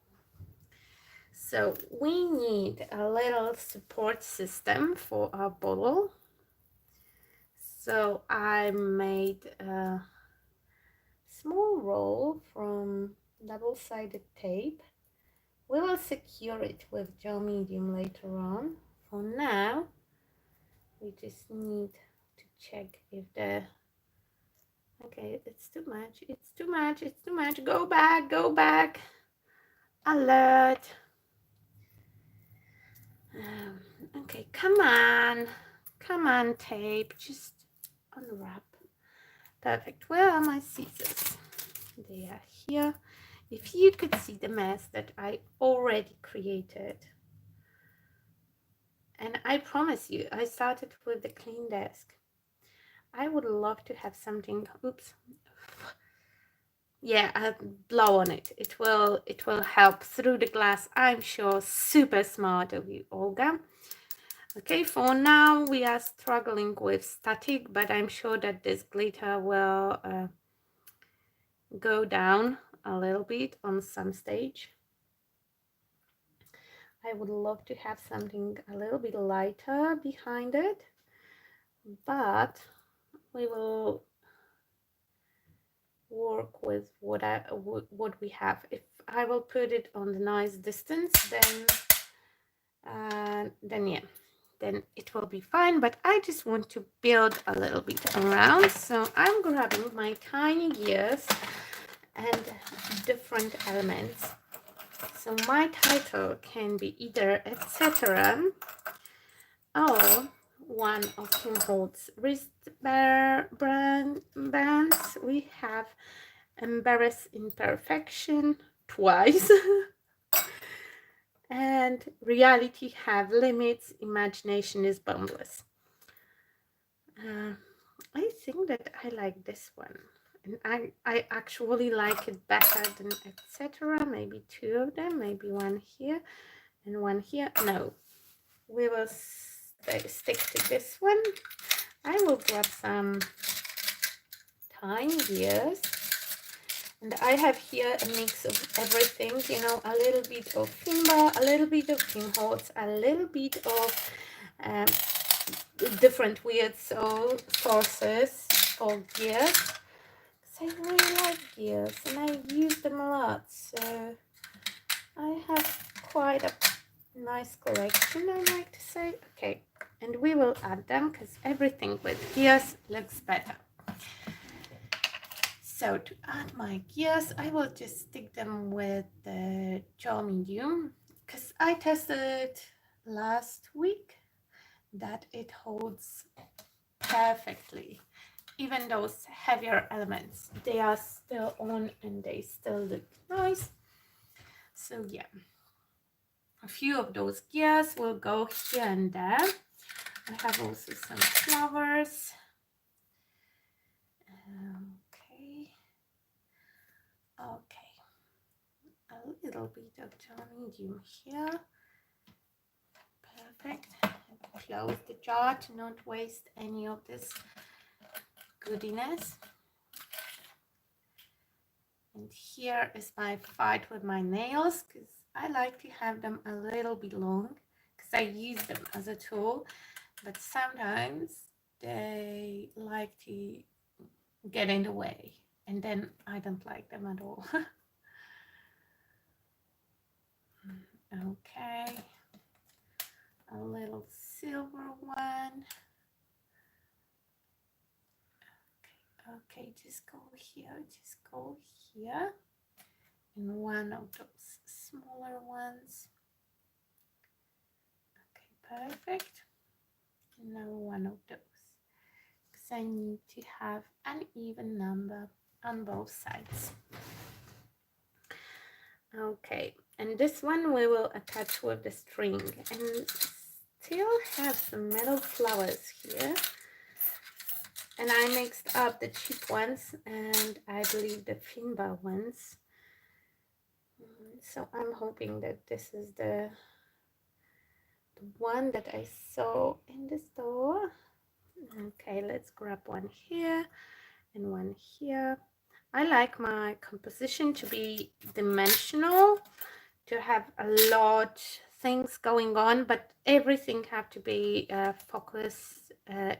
So we need a little support system for our bottle. So I made a small roll from double-sided tape. We will secure it with gel medium later on. For now, we just need to check if the... Okay, it's too much, it's too much, it's too much. Go back, go back. Alert. Okay, come on, tape, just unwrap. Perfect. Where are my scissors? They are here. If you could see the mess that I already created. And I promise you, I started with the clean desk. I would love to have something, oops. Yeah, I'll blow on it. It will help through the glass, I'm sure. Super smart of you, Olga. Okay, for now we are struggling with static, but I'm sure that this glitter will go down a little bit on some stage. I would love to have something a little bit lighter behind it, but we will work with what we have. If I will put it on the nice distance, then yeah, then it will be fine. But I just want to build a little bit around, so I'm grabbing my tiny gears and different elements. So my title can be either etc. or one of Tim Holtz wristbands. We have Embarrass Imperfection twice. And Reality Have Limits, Imagination is Boundless. I think that I like this one. And I actually like it better than etc. Maybe two of them, maybe one here and one here. No, we will stick to this one. I will grab some tiny gears. And I have here a mix of everything, you know, a little bit of Finbar, a little bit of Tim Holtz, a little bit of different weird sources for gears. Because I really like gears and I use them a lot. So I have quite a nice collection, I like to say. Okay, and we will add them because everything with gears looks better. So to add my gears, I will just stick them with the gel medium because I tested last week that it holds perfectly. Even those heavier elements, they are still on and they still look nice. So yeah, a few of those gears will go here and there. I have also some flowers. Okay, a little bit of gel medium here. Perfect. Close the jar to not waste any of this goodiness. And here is my fight with my nails because I like to have them a little bit long. because I use them as a tool, but sometimes they like to get in the way, and then I don't like them at all. Okay, a little silver one. Okay, just go here, and one of those smaller ones. Okay, perfect. Now one of those, because I need to have an even number on both sides. Okay, and this one we will attach with the string, and still have some metal flowers here. And I mixed up the cheap ones and I believe the Finba ones. So I'm hoping that this is the one that I saw in the store. Okay, let's grab one here and one here. I like my composition to be dimensional, to have a lot things going on, but everything have to be focused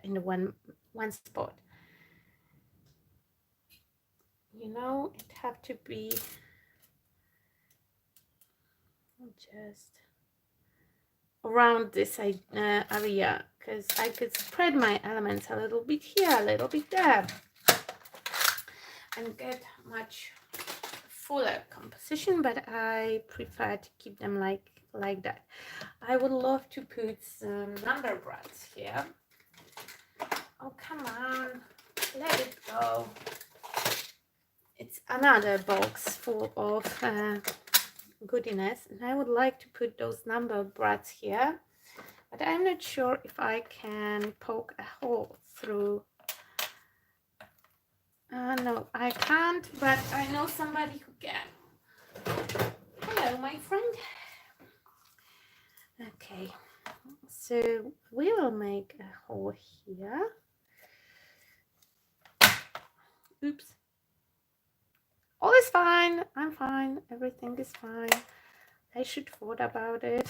in the one spot. You know, it have to be just around this area, because I could spread my elements a little bit here, a little bit there, and get much fuller composition, but I prefer to keep them like that. I would love to put some number brads here. Oh, come on, let it go. It's another box full of goodiness, and I would like to put those number brads here, but I'm not sure if I can poke a hole through. No, I can't, but I know somebody who can. Hello, my friend. Okay, so we will make a hole here. Oops. All is fine. I'm fine. Everything is fine. I should thought about it.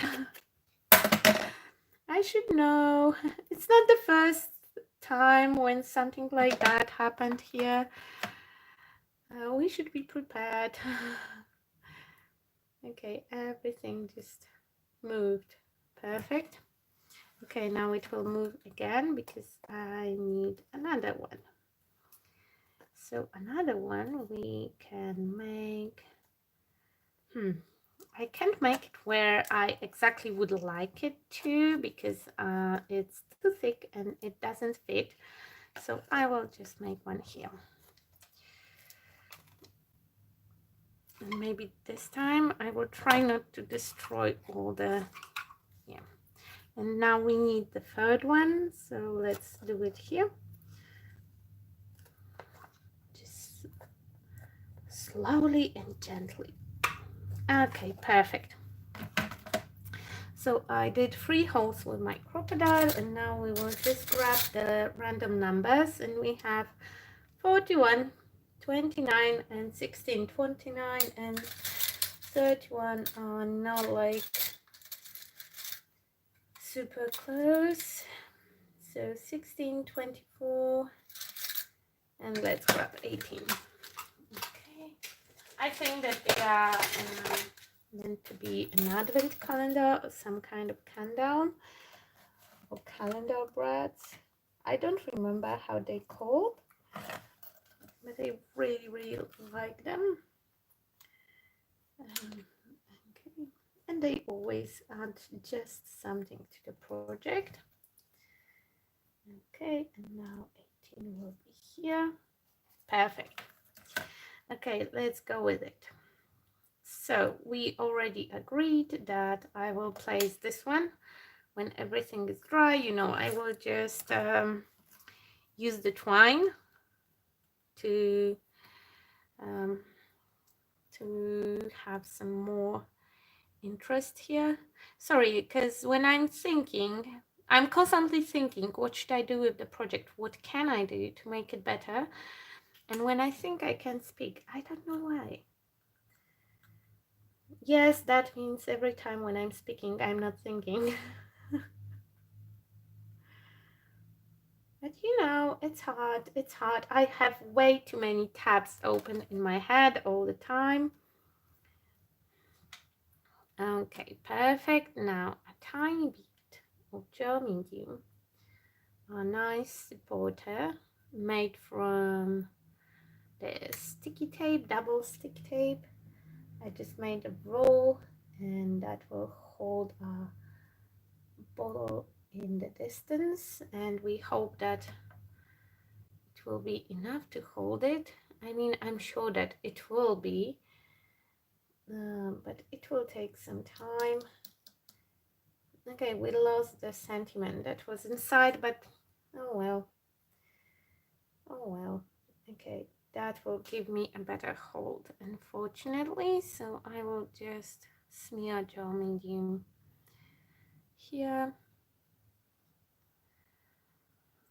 I should know. It's not the first time when something like that happened here. We should be prepared. Okay, everything just moved. Perfect. Okay, now it will move again because I need another one. So another one we can make. I can't make it where I exactly would like it to, because it's too thick and it doesn't fit. So I will just make one here. And maybe this time I will try not to destroy all the, yeah. And now we need the third one. So let's do it here. Just slowly and gently. Okay, perfect. So I did 3 holes with my crocodile, and now we will just grab the random numbers, and we have 41, 29 and 16. 29 and 31 are not like super close, so 16, 24, and let's grab 18. Okay, I think that they are meant to be an advent calendar or some kind of countdown or calendar brads. I don't remember how they called, but I really like them. Okay, and they always add just something to the project. Okay, and now 18 will be here. Perfect. Okay, let's go with it. So we already agreed that I will place this one when everything is dry. You know, I will just use the twine to have some more interest here. Sorry, because when I'm thinking, I'm constantly thinking, what should I do with the project? What can I do to make it better? And when I think I can speak, I don't know why. Yes, that means every time when I'm speaking, I'm not thinking. you know, it's hard. It's hard. I have way too many tabs open in my head all the time. Okay, perfect. Now a tiny bit of germanium, a nice supporter made from the sticky tape, double sticky tape. I just made a roll, and that will hold a bottle in the distance, and we hope that it will be enough to hold it. I mean, I'm sure that it will be, but it will take some time. Okay, we lost the sentiment that was inside, but oh well. Oh well. Okay, that will give me a better hold, unfortunately. So I will just smear gel medium here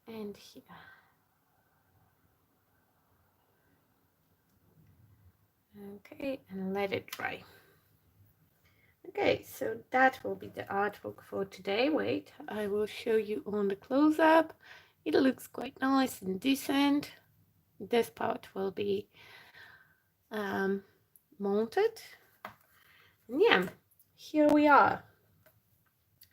and here. Okay, and let it dry. Okay, so that will be the artwork for today. Wait, I will show you on the close-up. It looks quite nice and decent. This part will be mounted. And yeah, here we are.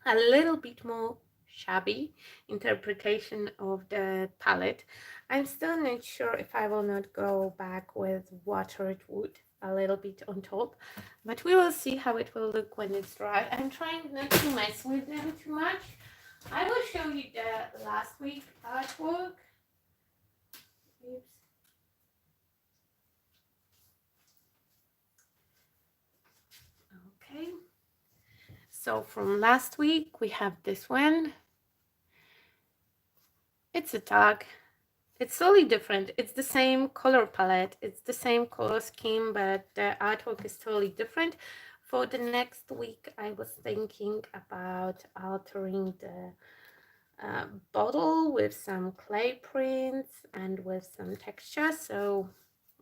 A little bit more shabby interpretation of the palette. I'm still not sure if I will not go back with watered wood a little bit on top, but we will see how it will look when it's dry. I'm trying not to mess with them too much. I will show you the last week artwork. Oops. Okay, so from last week we have this one. It's a tag. It's totally different. It's the same color palette, it's the same color scheme, but the artwork is totally different. For the next week, I was thinking about altering the bottle with some clay prints and with some texture, so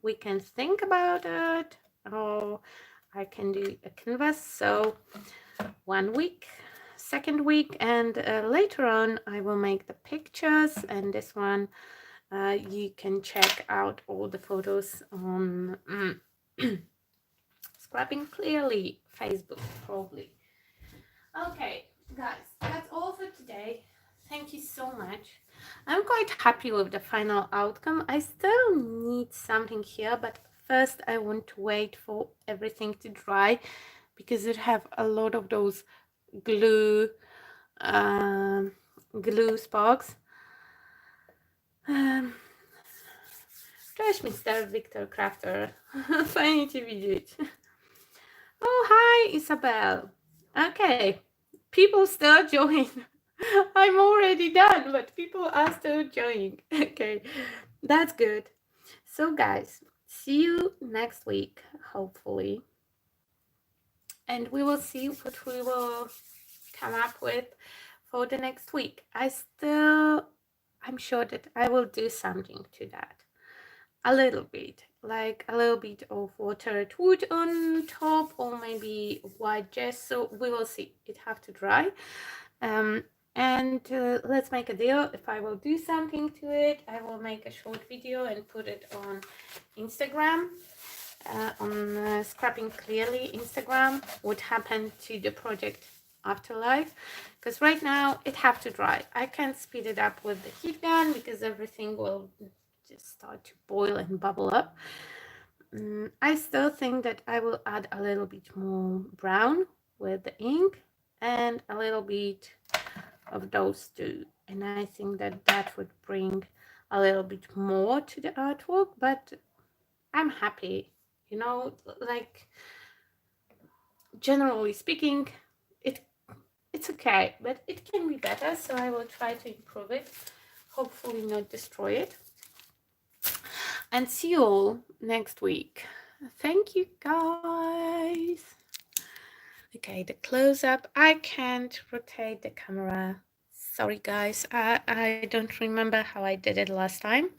we can think about it, or I can do a canvas. So 1 week, second week, and later on I will make the pictures, and this one you can check out all the photos on Scrapping Clearly Facebook, probably. Okay, guys, that's all for today. Thank you so much. I'm quite happy with the final outcome. I still need something here, but first I want to wait for everything to dry because it have a lot of those glue glue sparks. Cześć, Mr. Victor Crafter. Fajnie Cię widzieć. Oh, hi, Isabel. Okay, people still join. I'm already done, but people are still joining. Okay, that's good. So, guys, see you next week, hopefully. And we will see what we will come up with for the next week. I'm sure that I will do something to that. A little bit, like a little bit of watered wood on top, or maybe white gesso. We will see. It have to dry. And let's make a deal. If I will do something to it, I will make a short video and put it on Instagram, on Scrapping Clearly Instagram, what happened to the project Afterlife, because right now it have to dry. I can't speed it up with the heat gun because everything will just start to boil and bubble up. I still think that I will add a little bit more brown with the ink and a little bit of those two, and I think that that would bring a little bit more to the artwork, but I'm happy, you know, like generally speaking, it's okay, but it can be better, so I will try to improve it, hopefully not destroy it. And see you all next week. Thank you, guys. Okay, the close-up. I can't rotate the camera. Sorry, guys. I don't remember how I did it last time.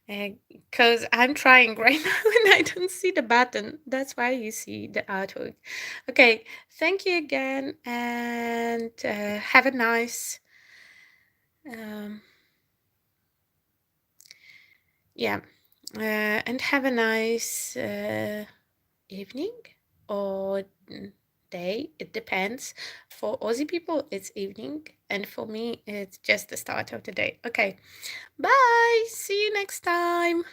Because I'm trying right now and I don't see the button. That's why you see the artwork. Okay, thank you again, and have a nice yeah, and have a nice evening or day. It depends. For Aussie people, it's evening, and for me, it's just the start of the day. Okay, bye. See you next time.